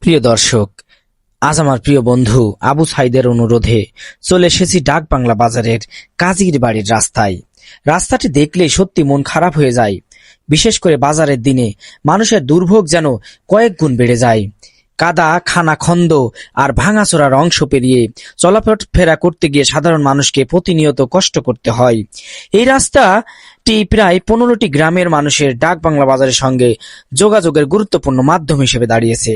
প্রিয় দর্শক, আজ আমার প্রিয় বন্ধু আবু সাইদের অনুরোধে চলে এসেছি ডাক বাংলা বাজারের কাজীর বাড়ির রাস্তায়। রাস্তাটি দেখলেই সত্যি মন খারাপ হয়ে যায়। বিশেষ করে বাজারের দিনে মানুষের দুর্ভোগ যেন কয়েক গুণ বেড়ে যায়। কাদা, খানাখন্দ আর ভাঙাচোরার অংশ পেরিয়ে চলাফেরা করতে গিয়ে সাধারণ মানুষকে প্রতিনিয়ত কষ্ট করতে হয়। এই রাস্তাটি প্রায় 15টি গ্রামের মানুষের ডাক বাংলা বাজারের সঙ্গে যোগাযোগের গুরুত্বপূর্ণ মাধ্যম হিসেবে দাঁড়িয়েছে।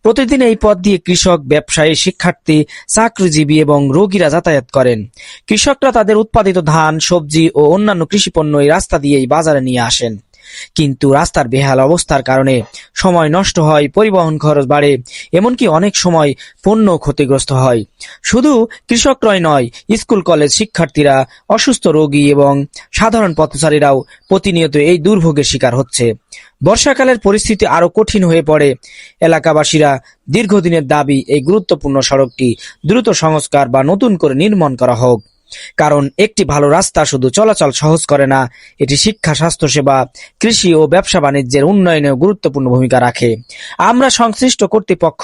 প্রতিদিন এই পথ দিয়ে কৃষক, ব্যবসায়ী, শিক্ষার্থী, চাকরিজীবী এবং রোগীরা যাতায়াত করেন। কৃষকরা তাদের উৎপাদিত ধান, সবজি ও অন্যান্য কৃষিপণ্য এই রাস্তা দিয়েই বাজারে নিয়ে আসেন। কিন্তু রাস্তার বেহাল অবস্থার কারণে সময় নষ্ট হয়, পরিবহন খরচ বাড়ে, এমনকি অনেক সময় পণ্য ক্ষতিগ্রস্ত হয়। শুধু কৃষকরাই নয়, স্কুল কলেজ শিক্ষার্থীরা, অসুস্থ রোগী এবং সাধারণ পথচারীরাও প্রতিনিয়ত এই দুর্ভোগের শিকার হচ্ছে। বর্ষাকালের পরিস্থিতি আরো কঠিন হয়ে পড়ে। এলাকাবাসীরা দীর্ঘদিনের দাবি এই গুরুত্বপূর্ণ সড়কটি দ্রুত সংস্কার বা নতুন করে নির্মাণ করা হোক। কারণ একটি ভালো রাস্তা শুধু চলাচল সহজ করে না, এটি শিক্ষা, স্বাস্থ্যসেবা, কৃষি ও ব্যবসা বাণিজ্যের উন্নয়নেও গুরুত্বপূর্ণ ভূমিকা রাখে। আমরা সংশ্লিষ্ট কর্তৃপক্ষ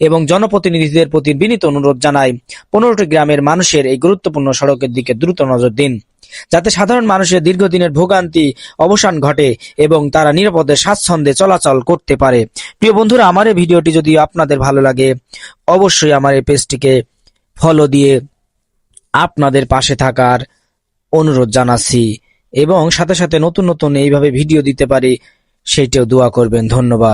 এবং জনপ্রতিনিধিদের প্রতি বিনীত অনুরোধ জানাই, 15টি গ্রামের মানুষের এই গুরুত্বপূর্ণ সড়কের দিকে দ্রুত নজর দিন, যাতে সাধারণ মানুষের দীর্ঘদিনের ভোগান্তি অবসান ঘটে এবং তারা নিরাপদে স্বাচ্ছন্দ্যে চলাচল করতে পারে। প্রিয় বন্ধুরা, আমার এই ভিডিওটি যদি আপনাদের ভালো লাগে, অবশ্যই আমার এই পেজটিকে ফলো দিয়ে আপনাদের পাশে থাকার অনুরোধ জানাচ্ছি এবং সাথে সাথে নতুন নতুন এইভাবে ভিডিও দিতে পারি সেইটাও দোয়া করবেন। ধন্যবাদ।